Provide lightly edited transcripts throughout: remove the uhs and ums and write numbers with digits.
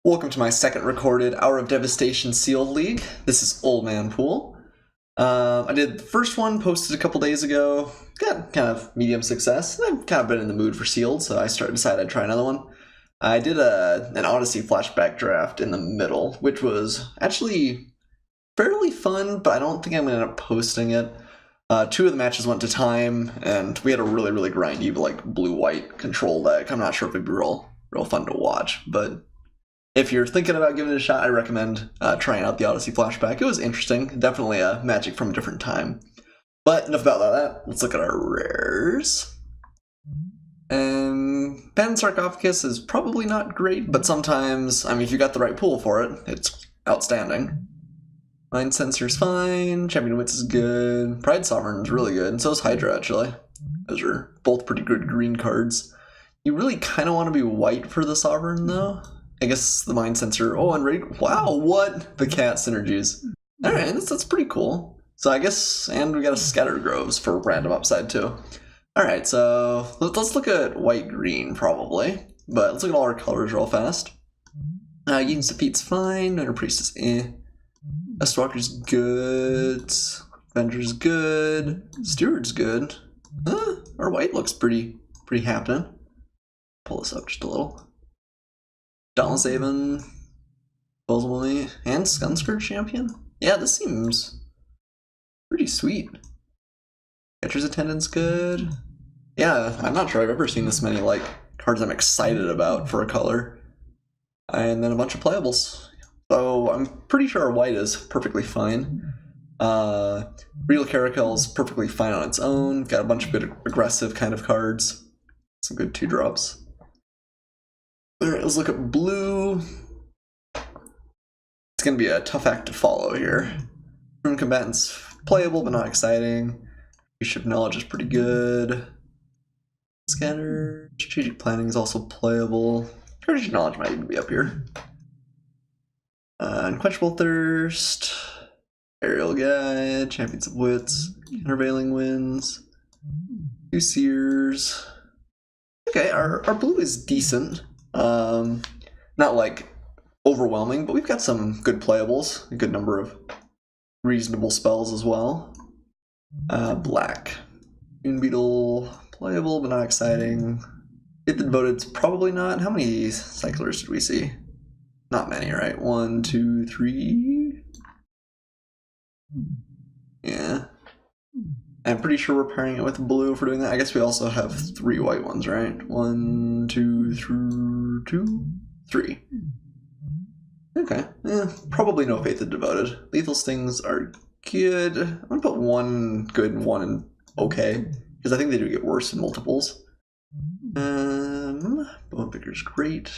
Welcome to my second recorded Hour of Devastation Sealed League. This is Old Man Poole. I did the first one, posted a couple days ago, got kind of medium success. I've kind of been in the mood for sealed, so I decided I'd try another one. I did an Odyssey flashback draft in the middle, which was actually fairly fun, but I don't think I'm going to end up posting it. Two of the matches went to time, and we had a really grindy, like, blue-white control deck. I'm not sure if it'd be real fun to watch, but if you're thinking about giving it a shot, I recommend trying out the Odyssey flashback. It was interesting, definitely a magic from a different time. But enough about that. Let's look at our rares. Pen Sarcophagus is probably not great, but sometimes, I mean, if you got the right pool for it, it's outstanding. Mind Sensor's fine, Champion Wits is good, Pride Sovereign's really good, and so is Hydra, actually. Those are both pretty good green cards. You really kind of want to be white for the Sovereign, though. I guess the Mind Sensor, and wow, what? The cat synergies. Alright, that's pretty cool. So I guess, and we got a Scatter Groves for random upside, too. Alright, so let's look at white-green, probably. But let's look at all our colors real fast. Eden's Defeat's fine, Minor Priestess, Estalker's good, Avenger's good, Steward's good. Our white looks pretty happening. Pull this up just a little. Dauntless Haven, Disposal Mummy, and Scunscourge Champion? Yeah, this seems pretty sweet. Catcher's Attendant's good. Yeah, I'm not sure I've ever seen this many, like, cards I'm excited about for a color. And then a bunch of playables. So I'm pretty sure our white is perfectly fine. Real Caracol's perfectly fine on its own. Got a bunch of good aggressive kind of cards. Some good 2-drops. Alright, let's look at blue. It's going to be a tough act to follow here. Room Combatant's playable, but not exciting. Bishop Knowledge is pretty good. Scanner. Strategic Planning is also playable. Strategic Knowledge might even be up here. Unquenchable Thirst. Aerial Guide. Champions of Wits. Countervailing Winds. 2 Seers. Okay, our blue is decent. Not like overwhelming, but we've got some good playables, a good number of reasonable spells as well. Black. Dune Beetle, playable but not exciting. Get the Devoted's probably not. How many cyclers did we see? Not many, right? 1, 2, 3. Yeah. I'm pretty sure we're pairing it with blue for doing that. I guess we also have 3 white ones, right? 1, 2, 3. Okay. Probably no Faith of Devoted. Lethal Stings are good. I'm gonna put 1 good and 1 okay, because I think they do get worse in multiples. Bone Picker's great.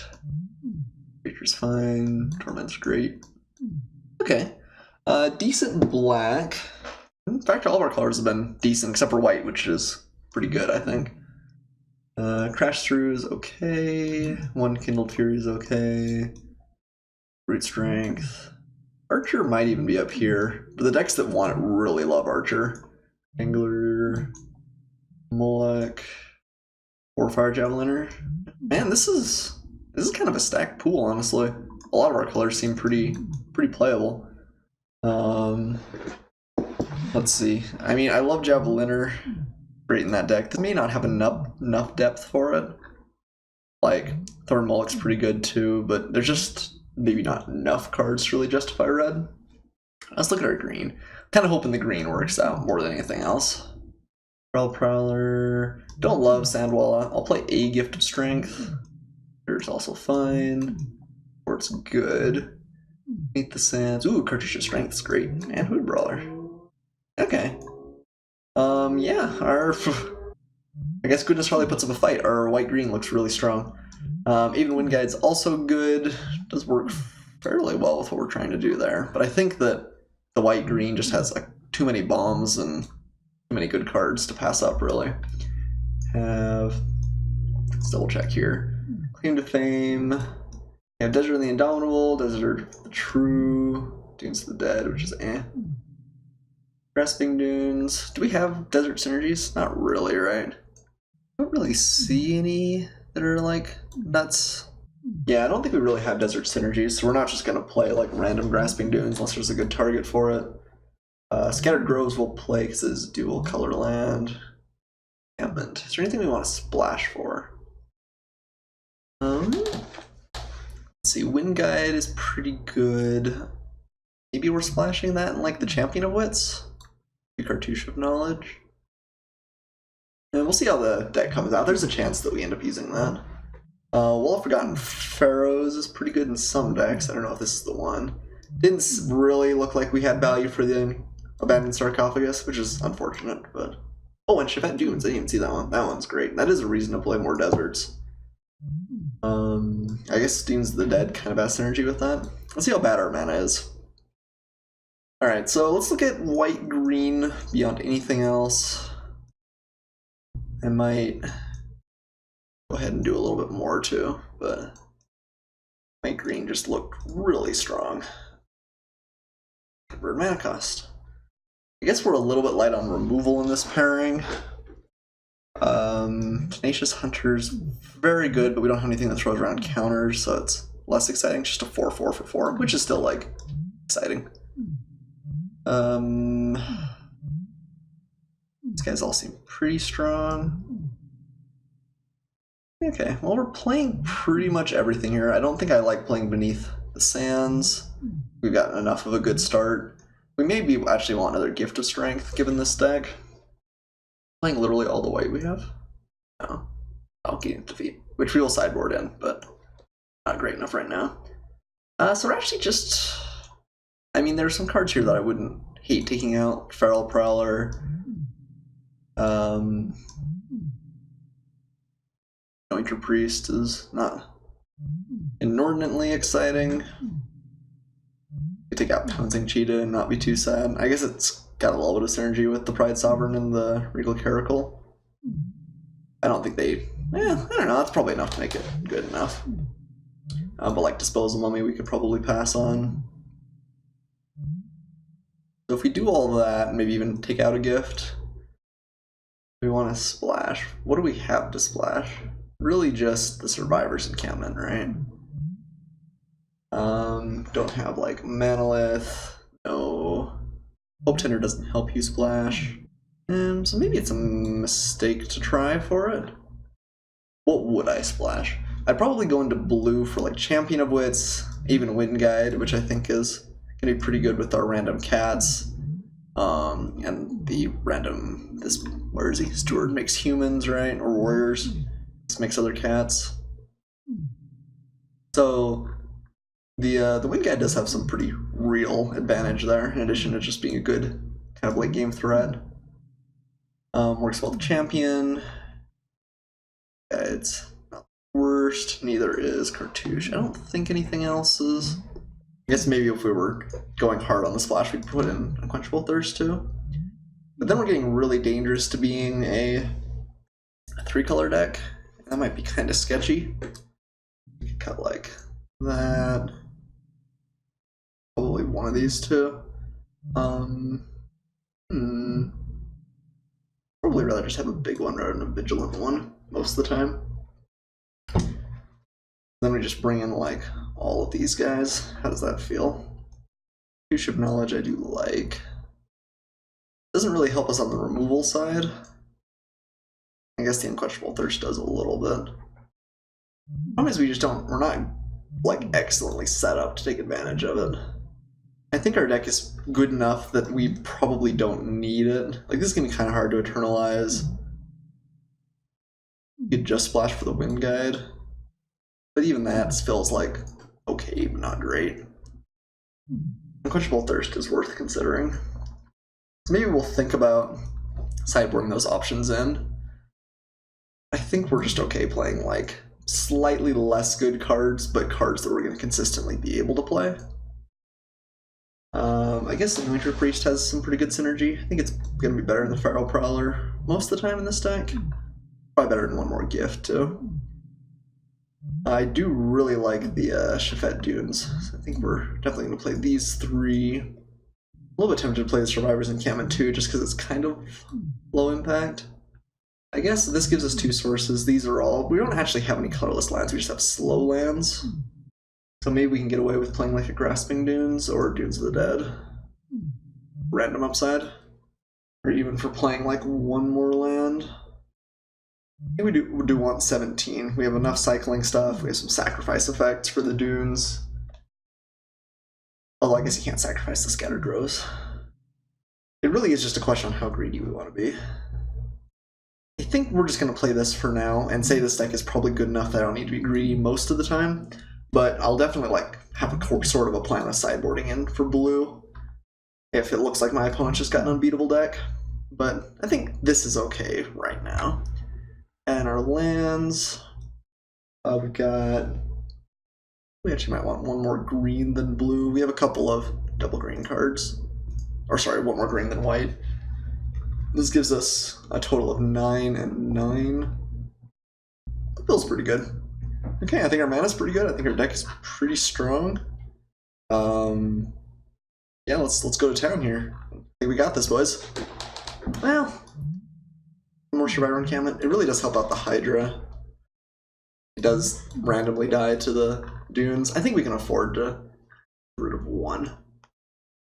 Creature's fine. Torment's great. Okay. Decent black. In fact, all of our colors have been decent except for white, which is pretty good, I think. Crash Through is okay. 1 Kindled Fury is okay. Brute Strength. Archer might even be up here, but the decks that want it really love Archer. Angler, Moloch, or Fire Javeliner. Man, this is kind of a stacked pool, honestly. A lot of our colors seem pretty playable. Let's see. I mean, I love Javeliner. Great in that deck. This may not have enough depth for it. Like, Thorn Moloch's pretty good too, but there's just maybe not enough cards to really justify red. Let's look at our green. Kind of hoping the green works out more than anything else. Prowler. Don't love Sandwalla. I'll play a Gift of Strength. There's also fine. Or it's good. Meet the Sands. Ooh, Cartouche of Strength's great. And Hood Brawler. Okay. Yeah, I guess Goodness probably puts up a fight. Our white-green looks really strong. Even Wind Guide's also good. Does work fairly well with what we're trying to do there. But I think that the white-green just has like too many bombs and too many good cards to pass up, really. Let's double check here. Claim to Fame. We have Desert of the Indomitable, Desert of the True, Dunes of the Dead, which is Grasping Dunes. Do we have Desert Synergies? Not really, right? I don't really see any that are like nuts. Yeah, I don't think we really have desert synergies, so we're not just going to play like random grasping dunes unless there's a good target for it. Scattered Groves will play because it's dual color land. Encampment. Is there anything we want to splash for? Let's see, Wind Guide is pretty good. Maybe we're splashing that in like the Champion of Wits? The Cartouche of Knowledge. And we'll see how the deck comes out. There's a chance that we end up using that. Well Forgotten Pharaohs is pretty good in some decks. I don't know if this is the one. Didn't really look like we had value for the Abandoned Sarcophagus, which is unfortunate, but... Oh, and Chevette Dunes, I didn't even see that one. That one's great. That is a reason to play more deserts. I guess Dunes of the Dead kind of has synergy with that. Let's see how bad our mana is. Alright, so let's look at white-green beyond anything else. I might go ahead and do a little bit more too, but white-green just looked really strong. Convert mana cost. I guess we're a little bit light on removal in this pairing. Tenacious Hunter's very good, but we don't have anything that throws around counters, so it's less exciting. Just a 4/4 for 4, which is still like exciting. These guys all seem pretty strong. Okay, well we're playing pretty much everything here. I don't think I like playing Beneath the Sands. We've gotten enough of a good start. We maybe actually want another Gift of Strength given this deck. Playing literally all the white we have? No. Gain Defeat, which we will sideboard in, but not great enough right now. So we're actually just... I mean, there's some cards here that I wouldn't hate taking out. Feral Prowler. Anointer Priest is not inordinately exciting. You take out Pouncing Cheetah and not be too sad. I guess it's got a little bit of synergy with the Pride Sovereign and the Regal Caracal. I don't think they... I don't know, that's probably enough to make it good enough. But like Disposal Mummy we could probably pass on. So if we do all that, maybe even take out a gift, we want to splash. What do we have to splash? Really just the Survivor's Encampment, right? Don't have like Manolith, no. Hope Tender doesn't help you splash. So maybe it's a mistake to try for it. What would I splash? I'd probably go into blue for like Champion of Wits, even Wind Guide, which I think is gonna be pretty good with our random cats. And the random, where is he? Steward makes humans, right? Or warriors. This makes other cats. So the Wind Guide does have some pretty real advantage there, in addition to just being a good kind of late game threat. Works well with the Champion. It's not the worst. Neither is Cartouche. I don't think anything else is. I guess maybe if we were going hard on the splash, we'd put in Unquenchable Thirst too. But then we're getting really dangerous to being a 3-color deck. That might be kind of sketchy. We could cut like that. Probably one of these two. Probably rather just have a big one rather than a vigilant one most of the time. Then we just bring in like all of these guys. How does that feel? Cartouche of Knowledge I do like. Doesn't really help us on the removal side. I guess the Unquenchable Thirst does a little bit. Problem is we're not like excellently set up to take advantage of it. I think our deck is good enough that we probably don't need it. Like this is gonna be kind of hard to eternalize. You could just splash for the Wind Guide. But even that feels like okay, but not great. Unquenchable Thirst is worth considering. So maybe we'll think about sideboarding those options in. I think we're just okay playing like slightly less good cards, but cards that we're going to consistently be able to play. I guess the Anointer Priest has some pretty good synergy. I think it's going to be better than the Feral Prowler most of the time in this deck. Probably better than one more gift too. I do really like the Chevette Dunes. So I think we're definitely going to play these three. A little bit tempted to play the Survivor's Encampment too, just because it's kind of low impact. I guess this gives us 2 sources. These are all... We don't actually have any colorless lands, we just have slow lands. So maybe we can get away with playing like a Grasping Dunes or Dunes of the Dead. Random upside. Or even for playing like 1 more land. I think we do want 17. We have enough cycling stuff, we have some sacrifice effects for the Dunes. Although I guess you can't sacrifice the Scattered Groves. It really is just a question on how greedy we want to be. I think we're just going to play this for now and say this deck is probably good enough that I don't need to be greedy most of the time. But I'll definitely like have a sort of a plan of sideboarding in for blue if it looks like my opponent just got an unbeatable deck. But I think this is okay right now. And our lands, we've got... We actually might want 1 more green than blue. We have a couple of double green cards. Or sorry, 1 more green than white. This gives us a total of 9 and 9. That feels pretty good. Okay, I think our mana's pretty good. I think our deck is pretty strong. Yeah, let's go to town here. I think we got this, boys. Well, 1 more Survivor Encampment. It really does help out the Hydra. It does randomly die to the Dunes. I think we can afford to get rid of 1.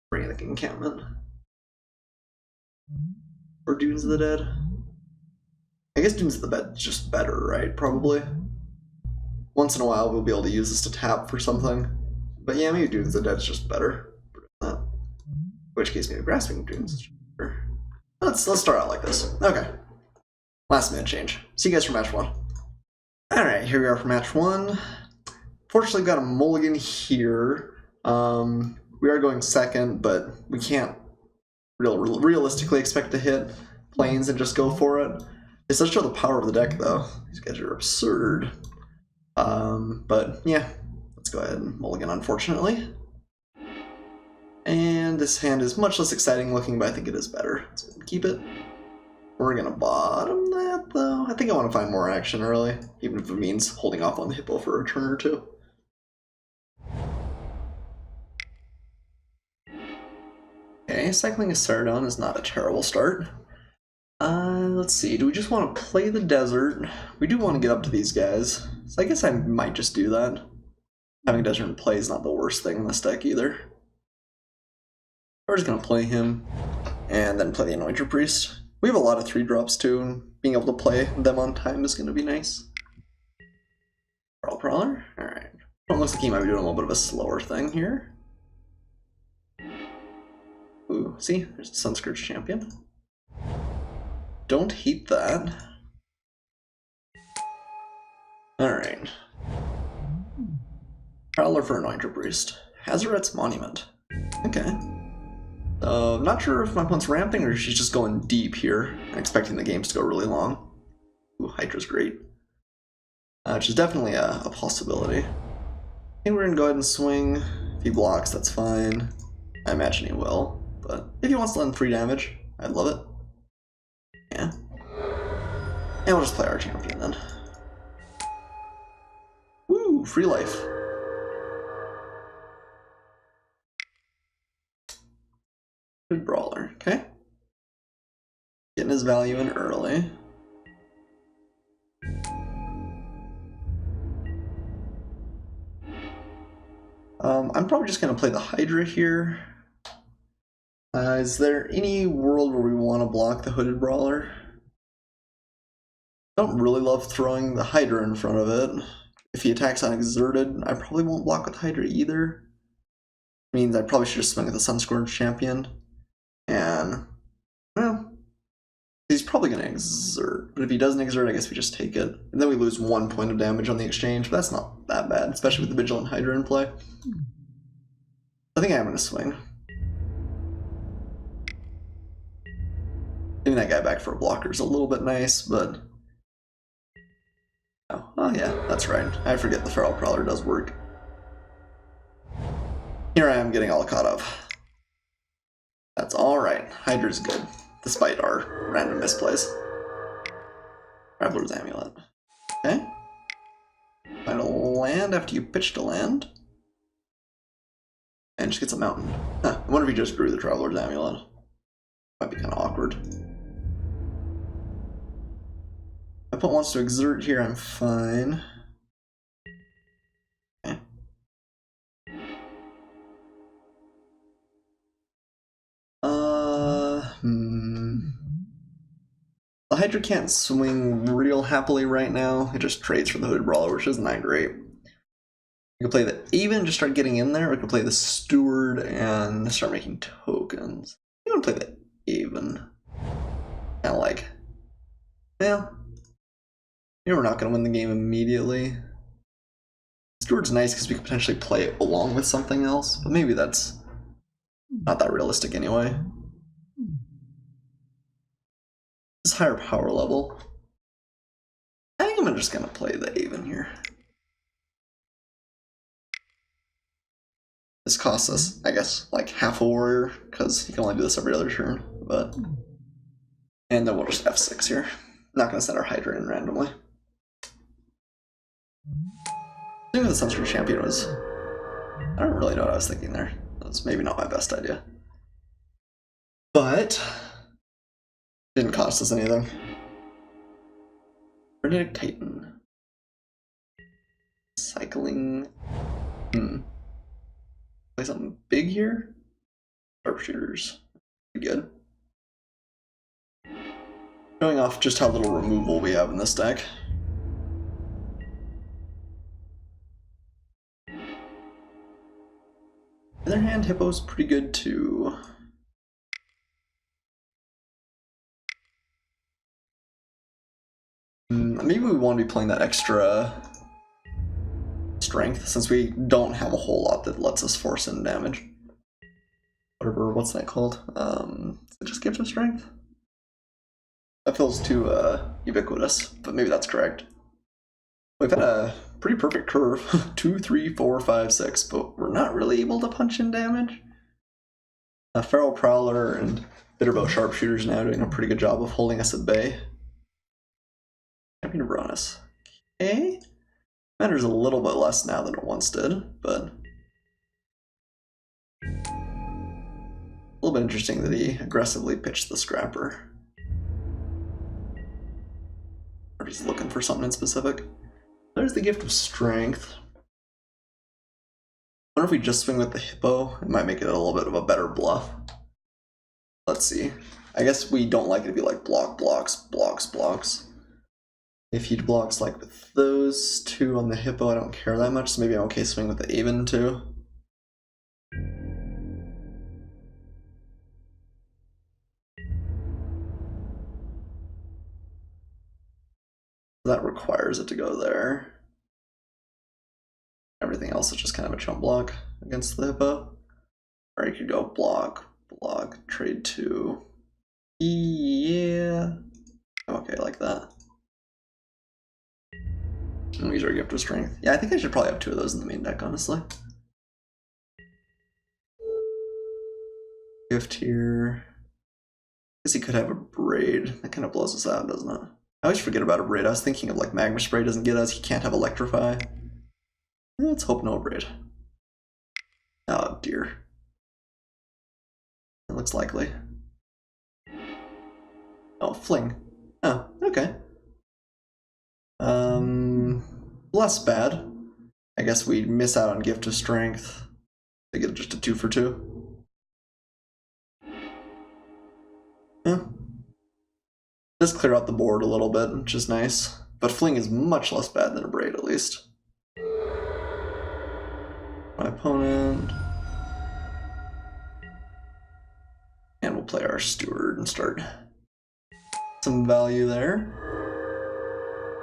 Bring in the encampment. Or Dunes of the Dead. I guess Dunes of the Dead is just better, right? Probably. Once in a while we'll be able to use this to tap for something. But yeah, maybe Dunes of the Dead is just better. In which case maybe Grasping Dunes is better. Let's start out like this. Okay. Last minute change. See you guys for match 1. Alright, here we are for match 1. Fortunately, got a mulligan here. We are going second, but we can't realistically expect to hit planes and just go for it. It does show the power of the deck, though. These guys are absurd. But yeah, let's go ahead and mulligan, unfortunately. And this hand is much less exciting looking, but I think it is better. So keep it. We're gonna bottom that, though. I think I want to find more action early, even if it means holding off on the hippo for a turn or 2. Okay, cycling a Ceradon is not a terrible start. Let's see, do we just want to play the desert? We do want to get up to these guys, so I guess I might just do that. Having desert in play is not the worst thing in this deck either. We're just going to play him, and then play the Anointer Priest. We have a lot of 3-drops too, and being able to play them on time is going to be nice. Prowler? Alright. Well, it looks like he might be doing a little bit of a slower thing here. Ooh, see? There's a Sunscourge champion. Don't hate that. Alright. Prowler for Anointer Priest. Hazoret's Monument. Okay. Not sure if my opponent's ramping or if she's just going deep here, expecting the games to go really long. Ooh, Hydra's great. Which is definitely a possibility. I think we're gonna go ahead and swing. If he blocks, that's fine. I imagine he will, but if he wants to land 3 damage, I'd love it. Yeah. And we'll just play our champion then. Woo, free life. Good brawler, okay. Getting his value in early. I'm probably just going to play the Hydra here. Is there any world where we want to block the Hooded Brawler? Don't really love throwing the Hydra in front of it. If he attacks unexerted, I probably won't block with Hydra either. Means I probably should just swing with the Sunscourge champion. And, well, he's probably going to exert. But if he doesn't exert, I guess we just take it. And then we lose 1 point of damage on the exchange, but that's not that bad, especially with the Vigilant Hydra in play. I think I'm going to swing. Getting that guy back for a blocker is a little bit nice, but... Oh yeah, that's right. I forget the Feral Prowler does work. Here I am getting all caught up. That's alright. Hydra's good, despite our random misplays. Traveler's Amulet. Okay. Find a land after you pitched a land. And just gets a mountain. Huh, I wonder if he just drew the Traveler's Amulet. Might be kind of awkward. My opponent wants to exert here, I'm fine. Okay. The Hydra can't swing real happily right now. It just trades for the Hooded Brawler, which isn't that great. We could play the Even, just start getting in there. We could play the Steward and start making tokens. I'm gonna play the Even. Kinda like, well, you know we're not gonna win the game immediately. Steward's nice because we could potentially play it along with something else, but maybe that's not that realistic anyway. This higher power level. I think I'm just gonna play the Even here. This costs us, I guess, like half a warrior, because you can only do this every other turn, but... And then we'll just F6 here. Not gonna send our Hydra in randomly. I think the Sunstream Champion was... I don't really know what I was thinking there. That's maybe not my best idea. But... didn't cost us anything. Frenetic Titan. Cycling... Play something big here? Sharpshooters. Pretty good. Showing off just how little removal we have in this deck. On the other hand, Hippo's pretty good too. Maybe we want to be playing that extra strength, since we don't have a whole lot that lets us force in damage. Whatever, what's that called? It just gives us strength? That feels too ubiquitous, but maybe that's correct. We've had a pretty perfect curve. 2, 3, 4, 5, 6, but we're not really able to punch in damage. Feral Prowler and Bitterbow Sharpshooters now doing a pretty good job of holding us at bay. Champion of Uranus. Okay. Matters a little bit less now than it once did, but... a little bit interesting that he aggressively pitched the Scrapper. Or he's looking for something in specific. There's the Gift of Strength. I wonder if we just swing with the Hippo, it might make it a little bit of a better bluff. Let's see. I guess we don't like it to be like block, blocks, blocks, blocks. If he blocks like with those two on the Hippo, I don't care that much, so maybe I'm okay swing with the Even too. That requires it to go there. Everything else is just kind of a chump block against the Hippo. Or you could go block, block, trade 2. Yeah. I'm okay like that. And we use our Gift of Strength. Yeah, I think I should probably have 2 of those in the main deck, honestly. Gift here. I guess he could have a Braid. That kind of blows us out, doesn't it? I always forget about a Braid. I was thinking of like Magma Spray doesn't get us, he can't have Electrify. Let's hope no Braid. Oh dear. It looks likely. Oh, Fling. Oh, okay. Less bad. I guess we miss out on Gift of Strength. They get just a 2 for 2. Yeah. Does clear out the board a little bit, which is nice. But Fling is much less bad than a Braid, at least. My opponent. And we'll play our Steward and start some value there.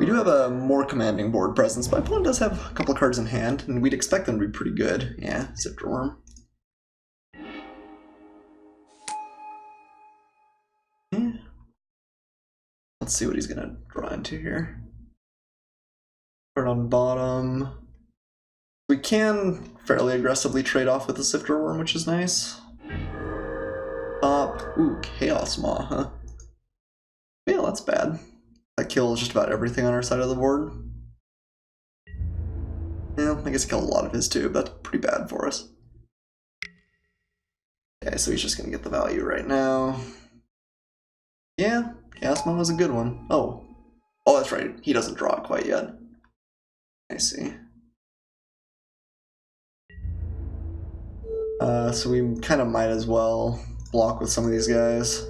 We do have a more commanding board presence, but my opponent does have a couple of cards in hand, and we'd expect them to be pretty good. Yeah, Sifter Worm. Yeah. Let's see what he's gonna draw into here. Start on bottom. We can fairly aggressively trade off with the Sifter Worm, which is nice. Top. Ooh, Chaos Maw, huh? Yeah, that's bad. That kills just about everything on our side of the board. Yeah, I guess it killed a lot of his too, but that's pretty bad for us. Okay, so he's just gonna get the value right now. Yeah, Chaos Maw was a good one. Oh, Oh, that's right. He doesn't draw it quite yet. I see. So we kind of might as well block with some of these guys.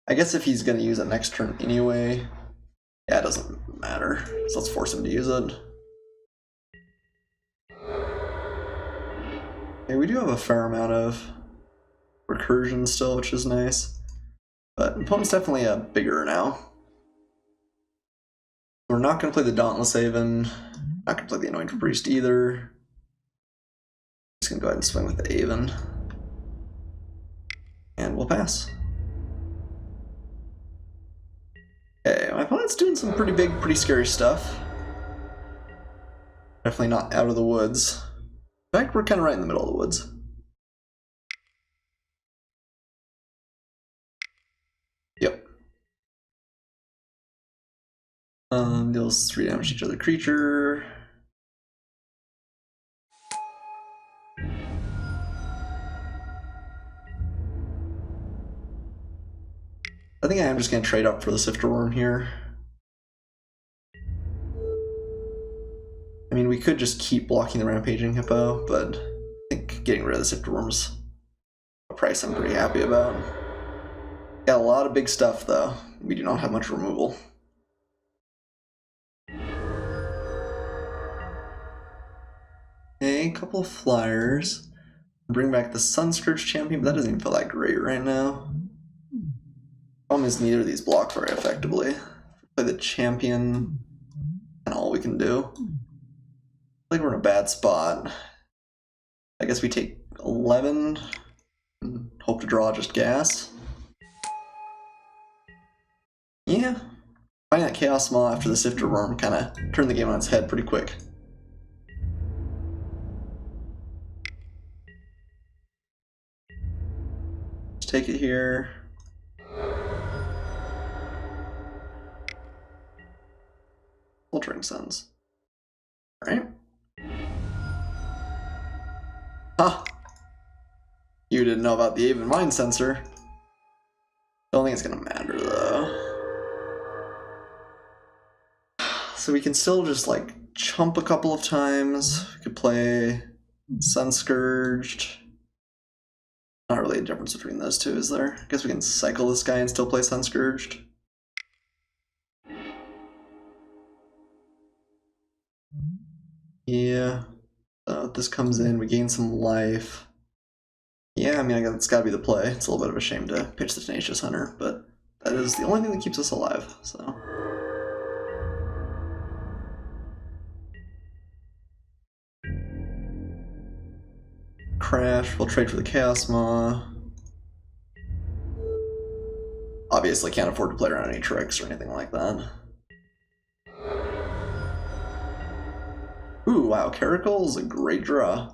I guess if he's going to use it next turn anyway, yeah, it doesn't matter. So let's force him to use it. Okay, we do have a fair amount of recursion still, which is nice. But opponent's definitely bigger now. We're not going to play the Dauntless Haven. Not going to play the Anointed Priest either. Just going to go ahead and swing with the Haven. And we'll pass. Okay, my opponent's doing some pretty big, pretty scary stuff. Definitely not out of the woods. In fact, we're kind of right in the middle of the woods. Yep. Deals 3 damage to each other creature. I think I am just going to trade up for the Sifter Worm here. I mean, we could just keep blocking the Rampaging Hippo, but I think getting rid of the Sifter Worm's a price I'm pretty happy about. Got a lot of big stuff, though. We do not have much removal. Okay, a couple of flyers. Bring back the Sunscourge Champion, but that doesn't even feel that great right now. Problem is neither of these block very effectively. Play the Champion, and all we can do. I feel like we're in a bad spot. I guess we take 11 and hope to draw just gas. Yeah, finding that Chaos Maw after the Sifter Worm kind of turned the game on its head pretty quick. Just take it here. Filtering Suns. Alright. Huh. You didn't know about the Aven Mind Sensor. Don't think it's gonna matter though. So we can still just like chump a couple of times. We could play Sunscourged. Not really a difference between those two, is there? I guess we can cycle this guy and still play Sunscourged. Yeah. This comes in, we gain some life. Yeah, I mean, I guess it's gotta be the play. It's a little bit of a shame to pitch the Tenacious Hunter, but that is the only thing that keeps us alive, so. Crash, we'll trade for the Chaos Maw. Obviously can't afford to play around any tricks or anything like that. Ooh, wow, Caracal is a great draw.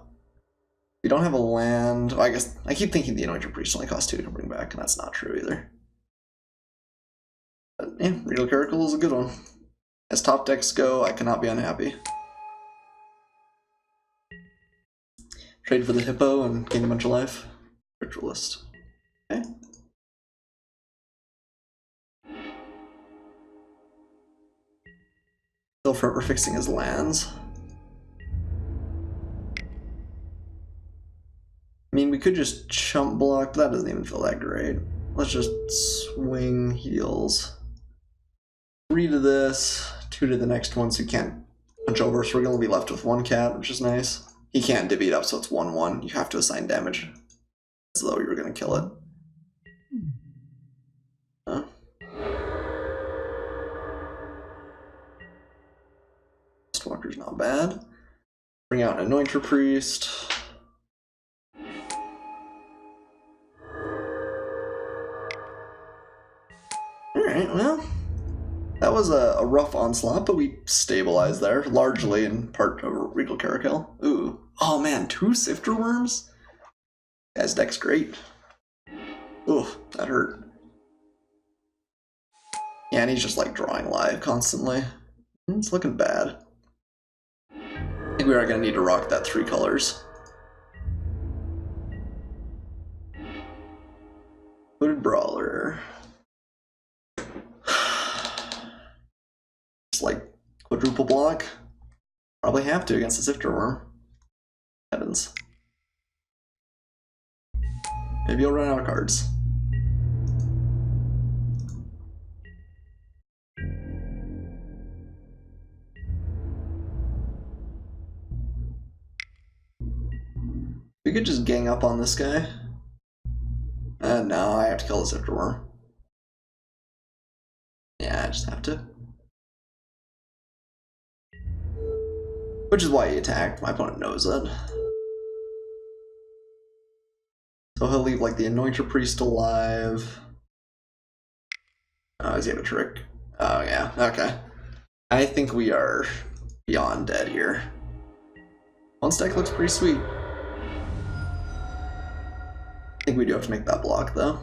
We don't have a land. Well, I guess I keep thinking the Anointed Priest only costs 2 to bring back, and that's not true either. But yeah, Regal Caracal is a good one. As top decks go, I cannot be unhappy. Trade for the Hippo and gain a bunch of life. Ritualist. Okay. Still forever fixing his lands. I mean, we could just chump block, but that doesn't even feel that great. Let's just swing heals. 3 to this, 2 to the next one, so you can't punch over, so we're going to be left with 1 cat, which is nice. He can't divvy it up, so it's 1-1. You have to assign damage as though you were going to kill it. Huh? Walker's not bad. Bring out an Anointer Priest. Alright, well, that was a rough onslaught, but we stabilized there, largely in part of Regal Caracal. Ooh. Oh man, 2 Sifter Worms? Guy's deck's great. Ooh, that hurt. Yeah, and he's just like drawing live constantly. It's looking bad. I think we are going to need to rock that 3 colors. Hooded Brawler. Just like quadruple block. Probably have to against the Sifter Worm. Heavens. Maybe you'll run out of cards. We could just gang up on this guy. No, I have to kill the Sifter Worm. Yeah, I just have to. Which is why he attacked. My opponent knows it. So he'll leave like the Anointer Priest alive. Oh, does he have a trick? Oh yeah, okay. I think we are beyond dead here. One stack looks pretty sweet. I think we do have to make that block though.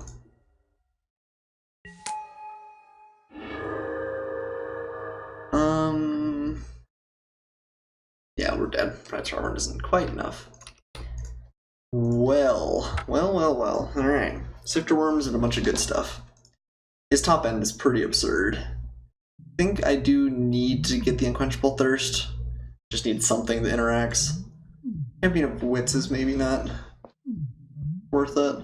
Yeah, we're dead. Pride's Armor isn't quite enough. Well. Alright. Sifter Worms and a bunch of good stuff. His top end is pretty absurd. I think I do need to get the Unquenchable Thirst. Just need something that interacts. Champion of Wits is maybe not worth it.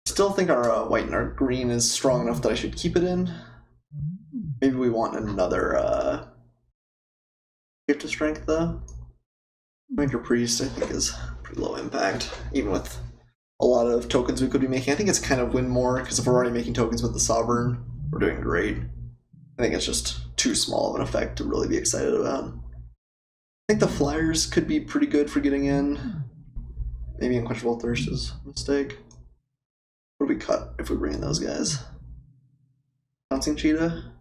Still think our white and our green is strong enough that I should keep it in. Maybe we want another Gift of Strength though. Anointer Priest I think is pretty low impact, even with a lot of tokens we could be making. I think it's kind of win more, because if we're already making tokens with the Sovereign, we're doing great. I think it's just too small of an effect to really be excited about. I think the Flyers could be pretty good for getting in. Maybe Unquenchable Thirst is a mistake. What do we cut if we bring in those guys? Bouncing Cheetah?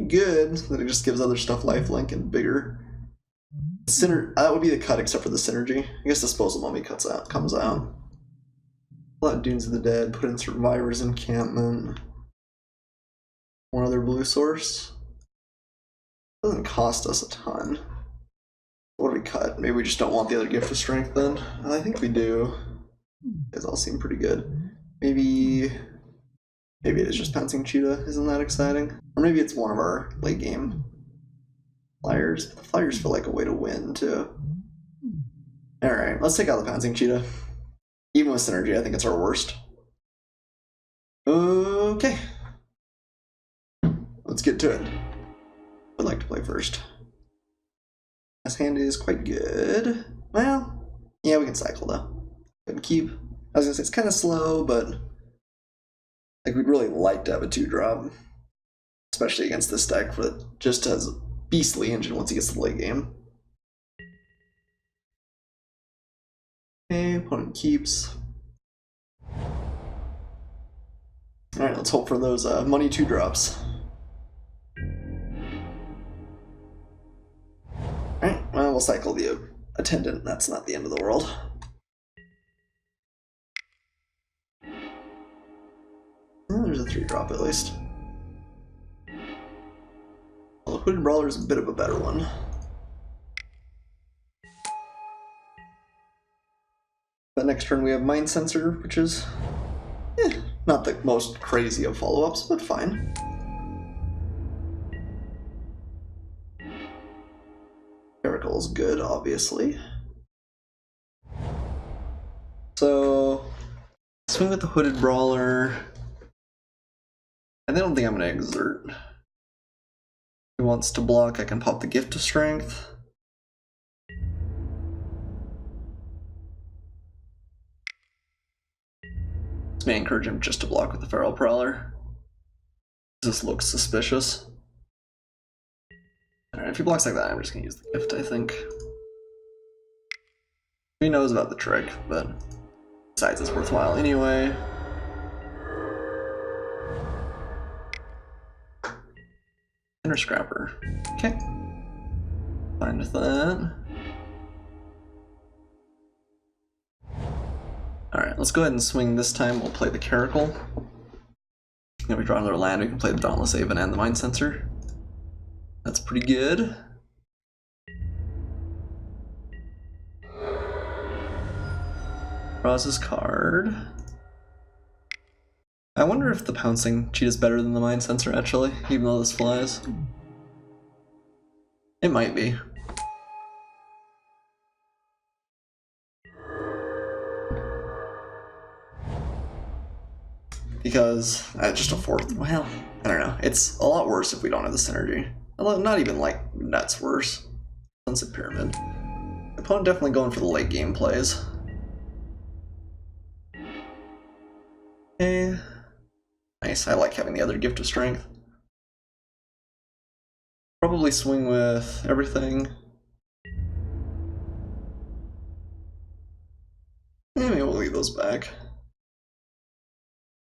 Good, that it just gives other stuff lifelink and bigger. That would be the cut except for the synergy. I guess Disposal Mummy comes out. Pull out Dunes of the Dead, put in Survivor's Encampment. One other blue source. Doesn't cost us a ton. What do we cut? Maybe we just don't want the other Gift of Strength then? I think we do. These all seem pretty good. Maybe it is just Pouncing Cheetah. Isn't that exciting? Or maybe it's one of our late game Flyers. The Flyers feel like a way to win too. Alright, let's take out the Pouncing Cheetah. Even with synergy, I think it's our worst. Okay. Let's get to it. I'd like to play first. This hand is quite good. Well, yeah, we can cycle though. Good keep. I was gonna say it's kind of slow, but like we'd really like to have a 2-drop, especially against this deck that just has a beastly engine once he gets to the late game. Okay, opponent keeps. Alright, let's hope for those money 2-drops. Alright, well, we'll cycle the Attendant. That's not the end of the world. Oh, there's a 3-drop at least. Well, the Hooded Brawler is a bit of a better one. But next turn we have Mind Sensor, which is not the most crazy of follow-ups, but fine. Miracle is good, obviously. So, swing with the Hooded Brawler. I don't think I'm going to exert. If he wants to block, I can pop the Gift of Strength. This may encourage him just to block with the Feral Prowler. This looks suspicious. Alright, if he blocks like that, I'm just going to use the Gift, I think. He knows about the trick, but besides, it's worthwhile anyway. Inner Scrapper. Okay. Fine with that. Alright, let's go ahead and swing this time. We'll play the Caracal. If we draw another land, we can play the Dauntless Haven and the Mind Sensor. That's pretty good. Draws his card. I wonder wonder if the pouncing cheat is better than the mind sensor actually, even though this flies. It might be. Because just a fourth, well, I don't know. It's a lot worse if we don't have the synergy. Although not even like nuts worse. Sunset Pyramid. The opponent definitely going for the late game plays. Okay. Nice, I like having the other Gift of Strength. Probably swing with everything. Maybe we'll leave those back.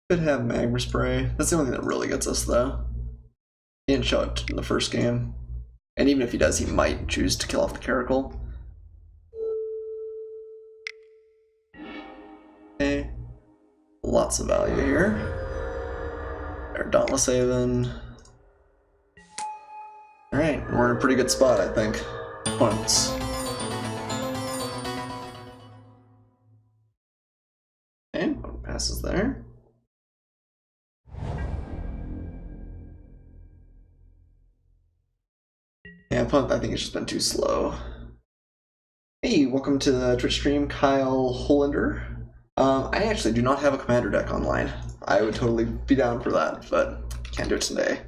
Could have Magma Spray. That's the only thing that really gets us though. He didn't show it in the first game. And even if he does, he might choose to kill off the Caracal. Okay. Lots of value here. Our Dauntless Haven. Alright, we're in a pretty good spot, I think. Once. Okay, one passes there. Yeah, opponent, I think it's just been too slow. Hey, welcome to the Twitch stream, Kyle Hollander. I actually do not have a commander deck online. I would totally be down for that, but can't do it today.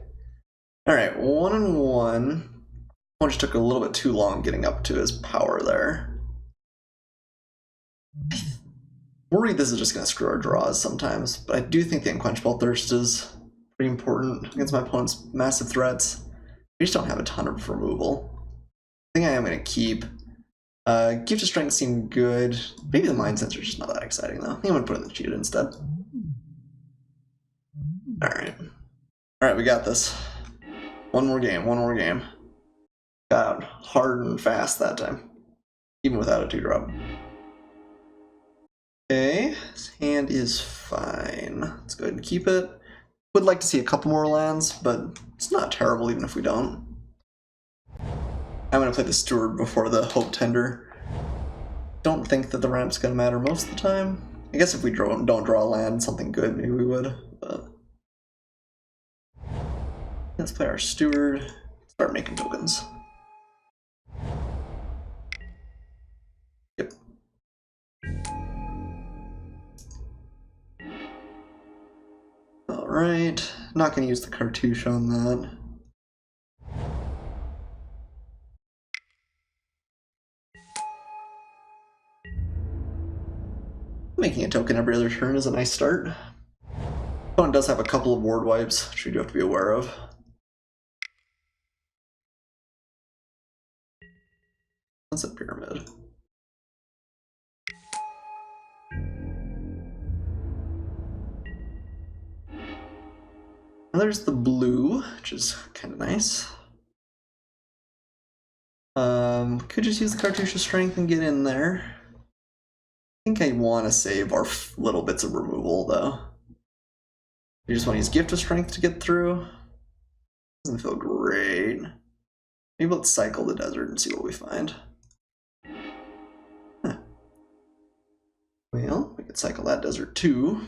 Alright, 1-1. One just took a little bit too long getting up to his power there. I'm worried this is just going to screw our draws sometimes, but I do think the Unquenchable Thirst is pretty important against my opponent's massive threats. We just don't have a ton of removal. I think I am going to keep. Gift of Strength seemed good. Maybe the Mind Sensor is just not that exciting though. I'm going to put in the Cheetah instead. Alright. Alright, we got this. One more game, one more game. Got out hard and fast that time. Even without a 2-drop. Okay, his hand is fine. Let's go ahead and keep it. Would like to see a couple more lands, but it's not terrible even if we don't. I'm going to play the Steward before the Hope Tender. Don't think that the ramp's going to matter most of the time. I guess if we don't draw a land, something good, maybe we would. But let's play our Steward. Start making tokens. Yep. Alright. Not going to use the cartouche on that. Making a token every other turn is a nice start. Opponent does have a couple of ward wipes, which we do have to be aware of. Sunset Pyramid. And there's the blue, which is kind of nice. Could just use the Cartouche of Strength and get in there. I think I want to save our little bits of removal, though. We just want to use Gift of Strength to get through. Doesn't feel great. Maybe let's cycle the desert and see what we find. Huh. Well, we could cycle that desert too.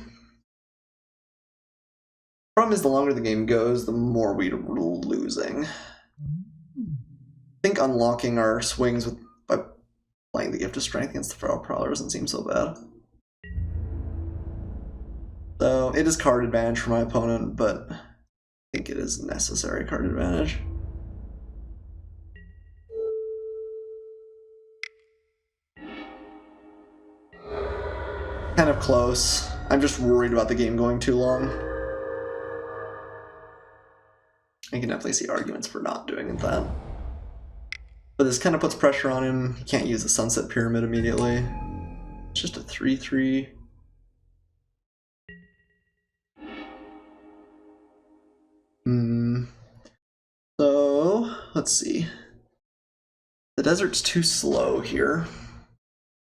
Problem is, the longer the game goes, the more we're losing. I think unlocking our swings by playing the Gift of Strength against the Feral Prowler doesn't seem so bad. So it is card advantage for my opponent, but I think it is necessary card advantage. Kind of close. I'm just worried about the game going too long. I can definitely see arguments for not doing that. But this kind of puts pressure on him. He can't use the Sunset Pyramid immediately. It's just a 3/3. So, let's see. The desert's too slow here.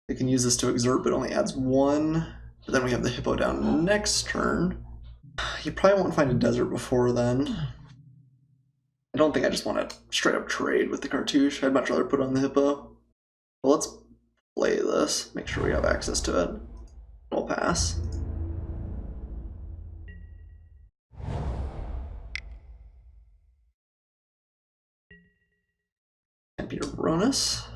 They can use this to exert, but only adds 1. But then we have the Hippo down next turn. You probably won't find a desert before then. I don't think I just want to straight up trade with the Cartouche. I'd much rather put on the Hippo. Well, let's play this. Make sure we have access to it. We'll pass. Champion of Ronus.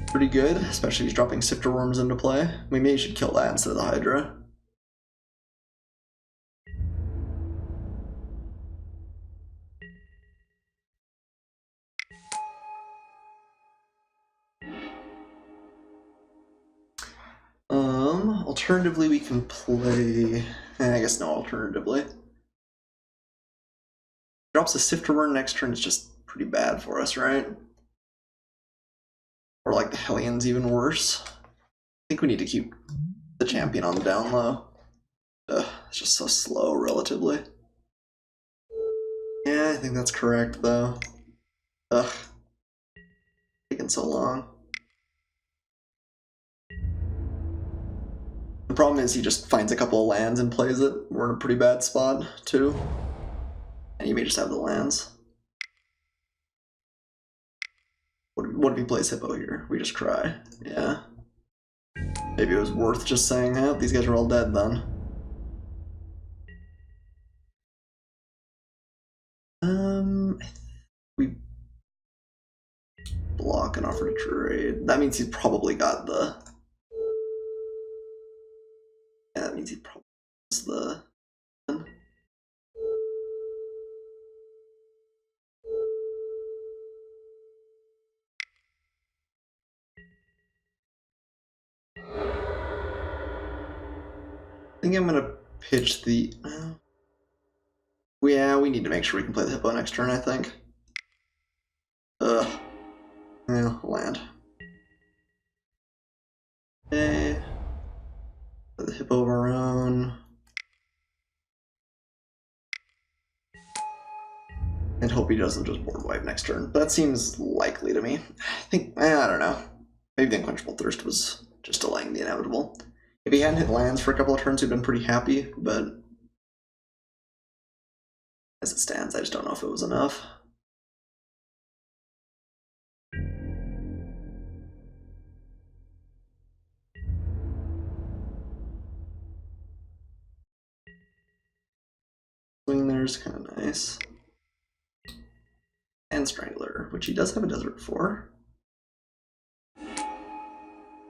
Pretty good, especially if he's dropping Sifter Worms into play. We maybe should kill that instead of the Hydra. Alternatively, we can play. I guess no alternatively. Drops a Sifter Worm next turn is just pretty bad for us, right? Or like the Hellions, even worse. I think we need to keep the champion on the down low. It's just so slow, relatively. Yeah, I think that's correct, though. Ugh. Taking so long. The problem is he just finds a couple of lands and plays it. We're in a pretty bad spot, too. And you may just have the lands. What if he plays Hippo here? We just cry. Yeah. Maybe it was worth just saying, hey, these guys are all dead then. We block and offer to trade. That means he's probably got the... Yeah, that means he probably has the... I think I'm gonna pitch the... Yeah, we need to make sure we can play the Hippo next turn, I think. Ugh. Yeah, land. Okay. Play the Hippo of our own. And hope he doesn't just board wipe next turn. That seems likely to me. I think, I don't know. Maybe the Unquenchable Thirst was just delaying the inevitable. If he hadn't hit lands for a couple of turns, we'd been pretty happy, but as it stands, I just don't know if it was enough. Swing there's kind of nice. And Strangler, which he does have a Desert for.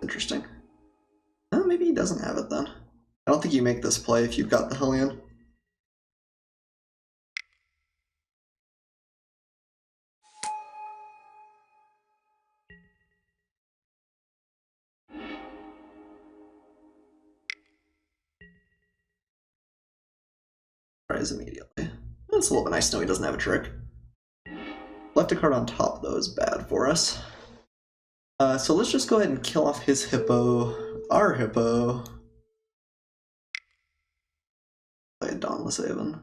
Interesting. Oh, maybe he doesn't have it then. I don't think you make this play if you've got the Hellion. Rise immediately. That's a little bit nice to know he doesn't have a trick. Left a card on top, though, is bad for us. So let's just go ahead and kill off his Hippo, our Hippo. Play a Dauntless Haven.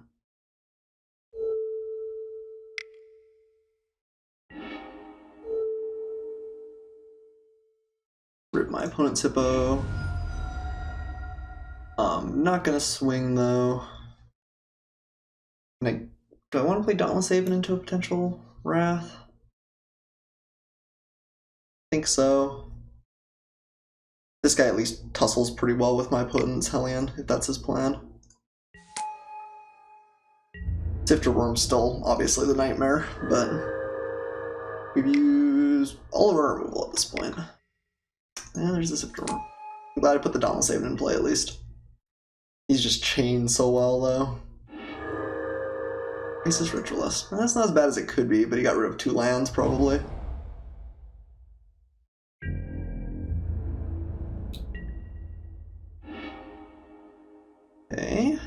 Rip my opponent's Hippo. Not gonna swing, though. Do I want to play Dauntless Haven into a potential Wrath? I think so. This guy at least tussles pretty well with my opponent's Hellion, if that's his plan. Sifter Worm's still obviously the nightmare, but we've used all of our removal at this point. And there's the Sifter Worm. I'm glad I put the Dauntless Haven in play at least. He's just chained so well though. Aces Ritualist. That's not as bad as it could be, but he got rid of 2 lands probably. Okay.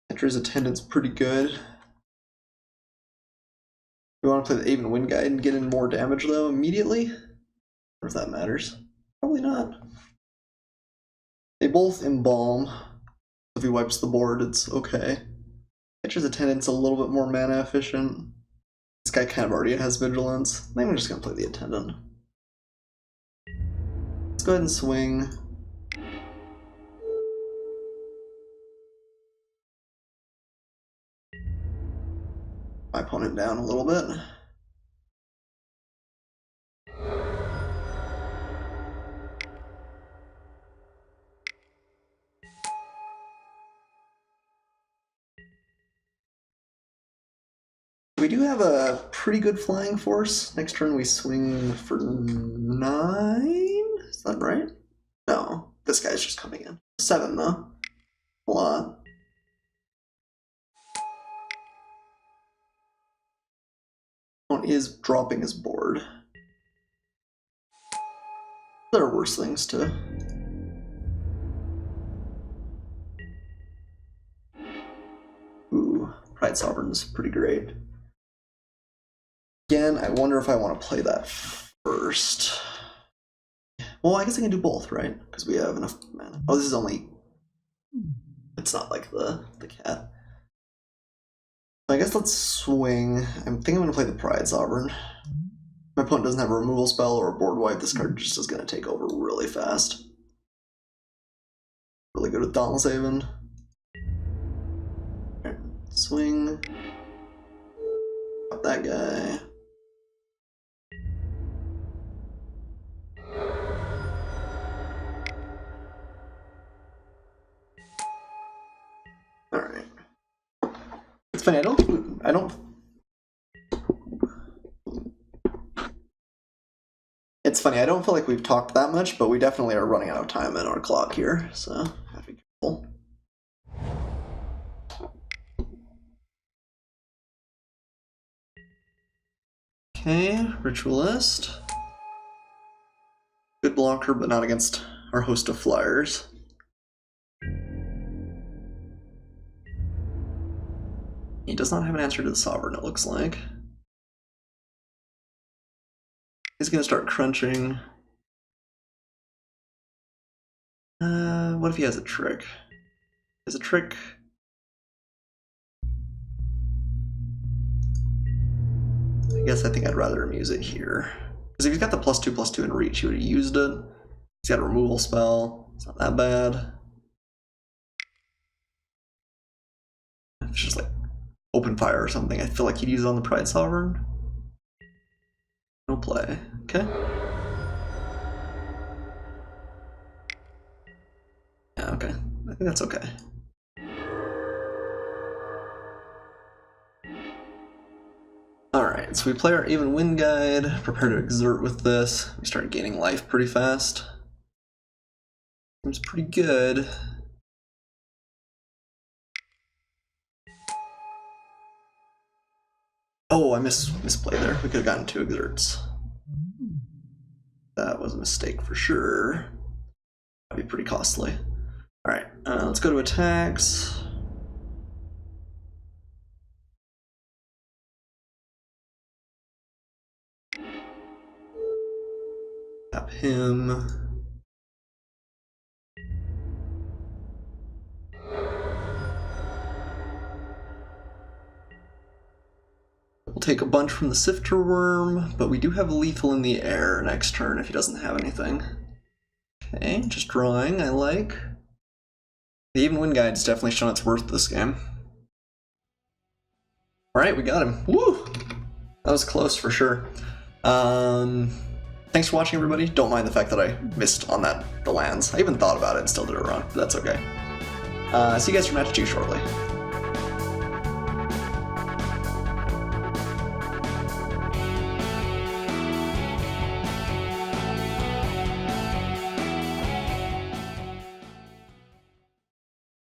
Petra's Attendant's pretty good. We want to play the Aven Wind Guide and get in more damage though immediately? Or if that matters. Probably not. They both embalm. If he wipes the board, it's okay. Petra's Attendant's a little bit more mana efficient. This guy kind of already has Vigilance. I think I'm just gonna play the Attendant. Let's go ahead and swing. My opponent down a little bit. we do have a pretty good flying force. Next turn we swing for 9. Is that right? No, this guy's just coming in. 7 though. A lot. One is dropping his board. There are worse things to. Ooh, Pride Sovereign's pretty great. Again, I wonder if I want to play that first. Well, I guess I can do both, right? Because we have enough mana. Oh, this is only... It's not like the cat. So I guess let's swing. I'm thinking I'm going to play the Pride Sovereign. My opponent doesn't have a removal spell or a board wipe. This card just is going to take over really fast. Really good with Dauntless Haven. Right, swing. Got that guy. Alright. It's funny, I don't... It's funny, I don't feel like we've talked that much, but we definitely are running out of time in our clock here, so have to be careful. Okay, Ritualist. Good blocker, but not against our host of flyers. He does not have an answer to the Sovereign, it looks like. He's gonna start crunching. What if he has a trick? Has a trick. I think I'd rather him use it here. Because if he's got the +2/+2 in reach, he would have used it. He's got a removal spell. It's not that bad. It's just like open fire or something. I feel like he'd use it on the Pride Sovereign. No play. Okay. Yeah, okay. I think that's okay. Alright, so we play our Even Wind Guide, prepare to exert with this. We start gaining life pretty fast. Seems pretty good. Oh, I misplayed there. We could have gotten 2 exerts. That was a mistake for sure. That'd be pretty costly. Alright, let's go to attacks. Tap him. We'll take a bunch from the Sifter Worm, but we do have lethal in the air next turn if he doesn't have anything. Okay, just drawing, I like. The Even Wind Guide's definitely shown its worth this game. Alright, we got him. Woo! That was close for sure. Thanks for watching, everybody. Don't mind the fact that I missed on the lands. I even thought about it and still did it wrong, but that's okay. See you guys for match 2 shortly.